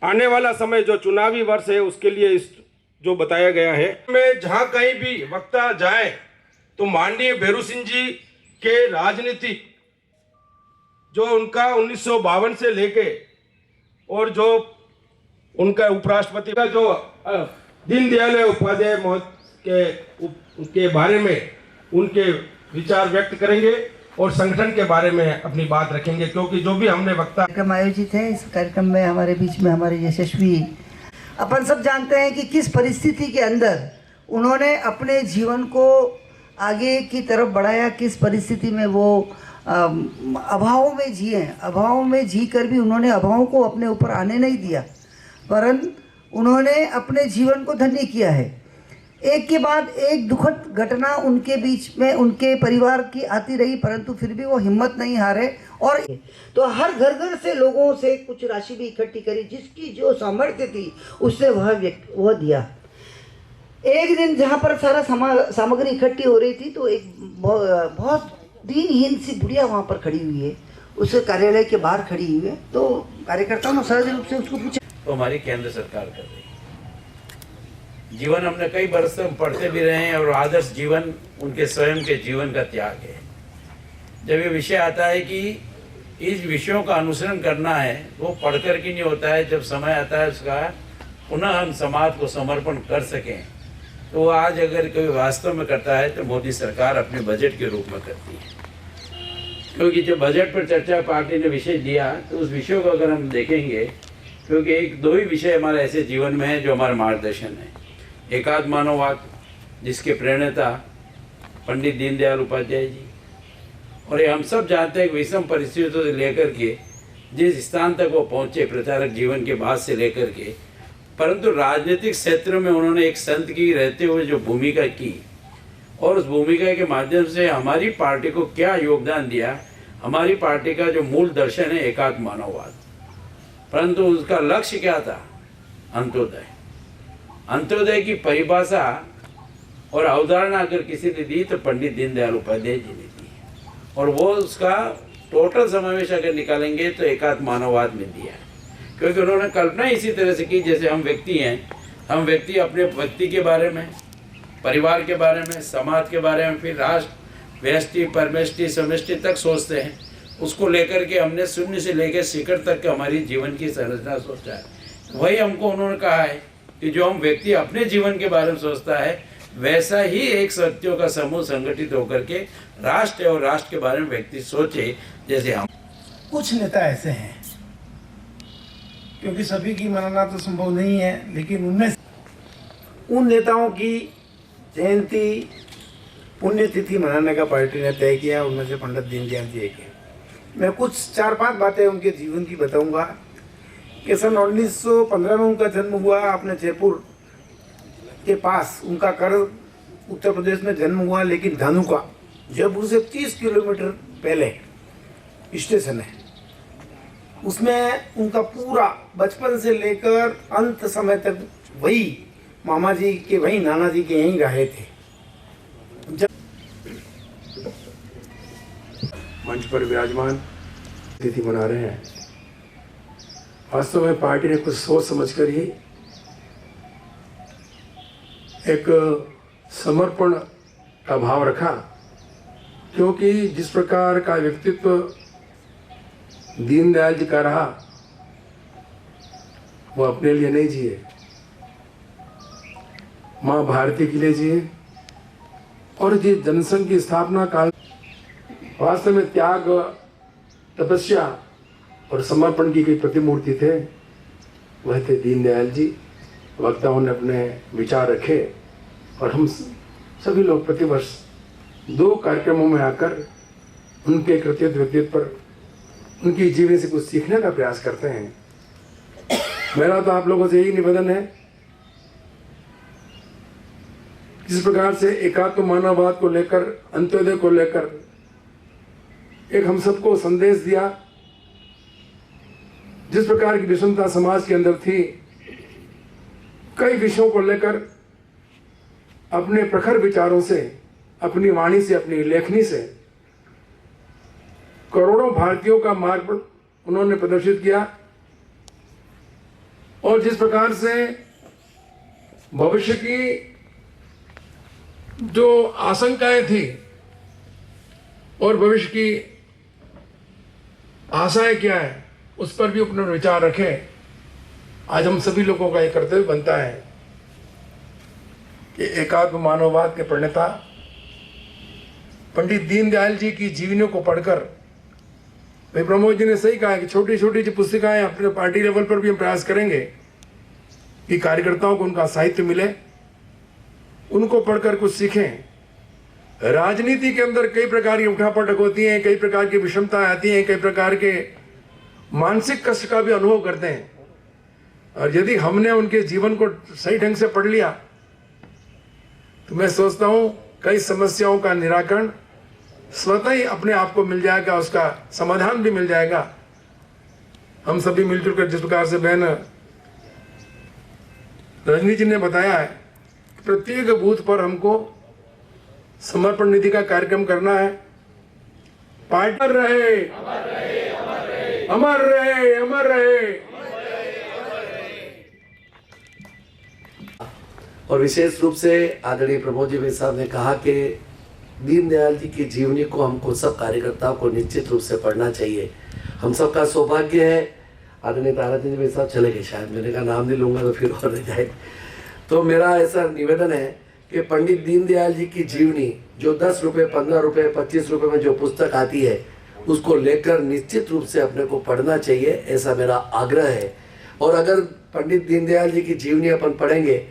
आने वाला समय जो चुनावी वर्ष है उसके लिए इस जो बताया गया है, मैं जहां कहीं भी वक्ता जाए तो माननीय भैरू सिंह जी के राजनीतिक जो उनका 1952 से लेके और जो उनका उपराष्ट्रपति का जो दीनदयाल उपाध्याय के बारे में उनके विचार व्यक्त करेंगे और संगठन के बारे में अपनी बात रखेंगे, क्योंकि जो भी हमने वक्ता कार्यक्रम आयोजित है, इस कार्यक्रम में हमारे बीच में हमारे यशस्वी, अपन सब जानते हैं कि किस परिस्थिति के अंदर उन्होंने अपने जीवन को आगे की तरफ बढ़ाया, किस परिस्थिति में वो अभावों में जिए, अभावों में जी कर भी उन्होंने अभावों को अपने ऊपर आने नहीं दिया, परंतु उन्होंने अपने जीवन को धन्य किया है। एक के बाद एक दुखद घटना उनके बीच में उनके परिवार की आती रही, परंतु फिर भी वो हिम्मत नहीं हारे और तो हर घर घर से लोगों से कुछ राशि भी इकट्ठी करी, जिसकी जो सामर्थ्य थी उससे वह दिया। एक दिन जहाँ पर सारा सामग्री इकट्ठी हो रही थी तो एक बहुत दीनहीन सी बुढ़िया वहाँ पर खड़ी हुई है, उसके कार्यालय के बाहर खड़ी हुई है। तो कार्यकर्ताओं ने सहज रूप से उसको पूछा, तो हमारी केंद्र सरकार कर रही है। जीवन हमने कई बरस से पढ़ते भी रहे हैं और आदर्श जीवन उनके स्वयं के जीवन का त्याग है। जब ये विषय आता है कि इस विषयों का अनुसरण करना है, वो पढ़कर के नहीं होता है, जब समय आता है उसका पुनः हम समाज को समर्पण कर सकें, तो आज अगर कोई वास्तव में करता है तो मोदी सरकार अपने बजट के रूप में करती है। क्योंकि जब बजट पर चर्चा पार्टी ने विषय दिया तो उस विषयों को अगर हम देखेंगे, क्योंकि एक दो ही विषय हमारे ऐसे जीवन में है जो हमारा मार्गदर्शन है। एकात्म मानववाद, जिसके प्रेरणा पंडित दीनदयाल उपाध्याय जी, और ये हम सब जानते हैं कि विषम परिस्थितियों से लेकर के जिस स्थान तक वो पहुँचे प्रचारक जीवन के बाद से लेकर के, परंतु राजनीतिक क्षेत्र में उन्होंने एक संत की रहते हुए जो भूमिका की और उस भूमिका के माध्यम से हमारी पार्टी को क्या योगदान दिया। हमारी पार्टी का जो मूल दर्शन है एकात्म मानववाद, परंतु उसका लक्ष्य क्या था? अंत्योदय। अंत्योदय की परिभाषा और अवधारणा अगर किसी ने दी तो पंडित दीनदयाल उपाध्याय जी ने दी, और वो उसका टोटल समावेश अगर निकालेंगे तो एकात्म मानववाद में दिया है। क्योंकि उन्होंने कल्पना इसी तरह से की जैसे हम व्यक्ति हैं, हम व्यक्ति अपने व्यक्ति के बारे में, परिवार के बारे में, समाज के बारे में, फिर राष्ट्र, व्यष्टि, परमेष्टि, समष्टि तक सोचते हैं। उसको लेकर के हमने शून्य से लेकर शिखर तक के हमारी जीवन की संरचना सोचा है। वही हमको उन्होंने कहा है कि जो हम व्यक्ति अपने जीवन के बारे में सोचता है, वैसा ही एक शक्तियों का समूह संगठित होकर के राष्ट्र और राष्ट्र के बारे में व्यक्ति सोचे जैसे हम। कुछ नेता ऐसे हैं, क्योंकि सभी की मनना तो संभव नहीं है, लेकिन उनमें उन नेताओं की जयंती पुण्यतिथि मनाने का पार्टी ने तय किया। उनमें से पंडित दीनदयाल जी एक है। मैं कुछ 4-5 बातें उनके जीवन की बताऊंगा कि सन 1915 में उनका जन्म हुआ अपने जयपुर के पास। उनका कर उत्तर प्रदेश में जन्म हुआ, लेकिन धानुका जयपुर से 30 किलोमीटर पहले स्टेशन है। उसमें उनका पूरा बचपन से लेकर अंत समय तक वही मामा जी के, वही नाना जी के यहीं रहे थे। जब मंच पर विराजमान तिथि मना रहे हैं, वास्तव में पार्टी ने कुछ सोच समझकर ही एक समर्पण का भाव रखा, क्योंकि जिस प्रकार का व्यक्तित्व दीनदयाल जी का रहा, वो अपने लिए नहीं जिए, माँ भारती के लिए जिए। और जिस जनसंघ की स्थापना काल वास्तव में त्याग, तपस्या और समर्पण की कोई प्रतिमूर्ति थे, वह थे दीनदयाल जी। वक्ताओं ने अपने विचार रखे और हम सभी लोग प्रतिवर्ष 2 कार्यक्रमों में आकर उनके कृतित्व व्यक्तित्व पर, उनकी जीवन से कुछ सीखने का प्रयास करते हैं। मेरा तो आप लोगों से यही निवेदन है, जिस प्रकार से एकात्म मानववाद को लेकर, अंत्योदय को लेकर एक हम सबको संदेश दिया, जिस प्रकार की विषमता समाज के अंदर थी, कई विषयों को लेकर अपने प्रखर विचारों से, अपनी वाणी से, अपनी लेखनी से करोड़ों भारतीयों का मार्ग उन्होंने प्रदर्शित किया। और जिस प्रकार से भविष्य की जो आशंकाएं थी और भविष्य की आशाएं क्या है उस पर भी अपने विचार रखें। आज हम सभी लोगों का एक कर्तव्य बनता है कि एकात्म मानववाद के प्रणेता पंडित दीनदयाल जी की जीवनियों को पढ़कर, भाई प्रमोद जी ने सही कहा कि छोटी छोटी जो पुस्तिकाएं अपने पार्टी लेवल पर भी हम प्रयास करेंगे कि कार्यकर्ताओं को उनका साहित्य मिले, उनको पढ़कर कुछ सीखें। राजनीति के अंदर कई प्रकार की उठापटक होती हैं, कई प्रकार की विषमताएं आती हैं, कई प्रकार के मानसिक कष्ट का भी अनुभव करते हैं। और यदि हमने उनके जीवन को सही ढंग से पढ़ लिया तो मैं सोचता हूं कई समस्याओं का निराकरण स्वतः ही अपने आप को मिल जाएगा, उसका समाधान भी मिल जाएगा। हम सभी मिलजुल कर जिस प्रकार से बहन रजनी जी ने बताया है, प्रत्येक बूथ पर हमको समर्पण निधि का कार्यक्रम करना है। पार्टी रहे, अमर रहे, अमर रहे। और विशेष रूप से आदरणीय प्रमोद जी साहब ने कहा कि दीनदयाल जी की जीवनी को हमको सब कार्यकर्ताओं को निश्चित रूप से पढ़ना चाहिए। हम सबका सौभाग्य है। आदरणीय ताराचंद जी साहब चले गए, शायद मैंने कहा नाम नहीं लूंगा तो फिर और रह जाए। तो मेरा ऐसा निवेदन है कि पंडित दीनदयाल जी की जीवनी जो 10 रुपये, 15 रुपये, 25 रुपये में जो पुस्तक आती है उसको लेकर निश्चित रूप से अपने को पढ़ना चाहिए, ऐसा मेरा आग्रह है। और अगर पंडित दीनदयाल जी की जीवनी अपन पढ़ेंगे,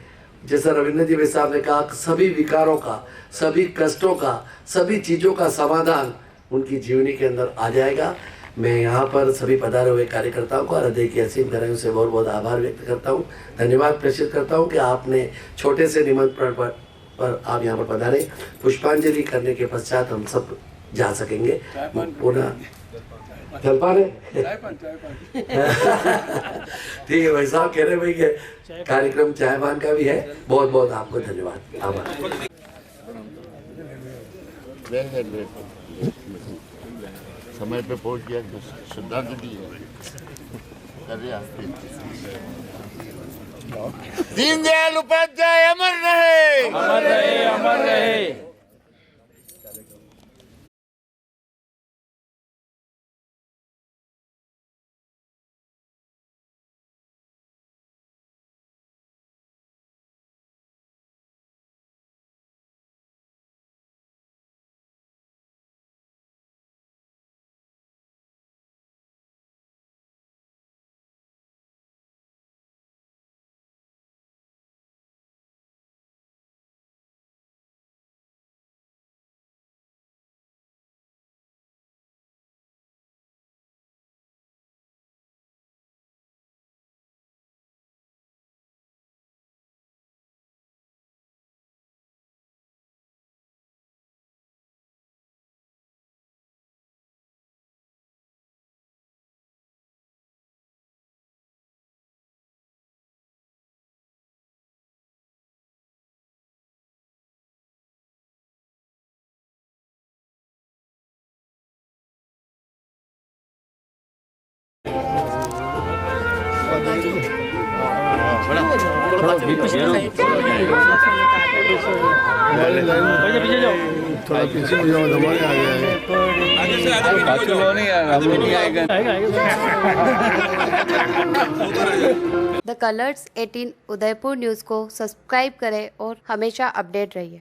जैसा रविंद्र जी साहब ने कहा, सभी विकारों का, सभी कष्टों का, सभी चीज़ों का समाधान उनकी जीवनी के अंदर आ जाएगा। मैं यहाँ पर सभी पधारे हुए कार्यकर्ताओं को हृदय की असीम गहराइयों से बहुत बहुत आभार व्यक्त करता हूँ, धन्यवाद प्रेषित करता हूँ कि आपने छोटे से निमंत्रण पर आप यहाँ पर पधारे। पुष्पांजलि करने के पश्चात हम सब जा सकेंगे। पुनः जलपान है ठीक है भाई साहब, कह रहे भाई के कार्यक्रम चाय पान का भी है। बहुत बहुत आपको धन्यवाद, आभार। समय पे पहुंच गया, श्रद्धांजलि कर रहे हैं। दीनदयाल उपाध्याय अमर रहे, अमर रहे, अमर रहे। थोड़ा पीछे हो जाओ, हमारे आ गया द कलर्स 18 उदयपुर न्यूज़ को सब्सक्राइब करें और हमेशा अपडेट रहिए।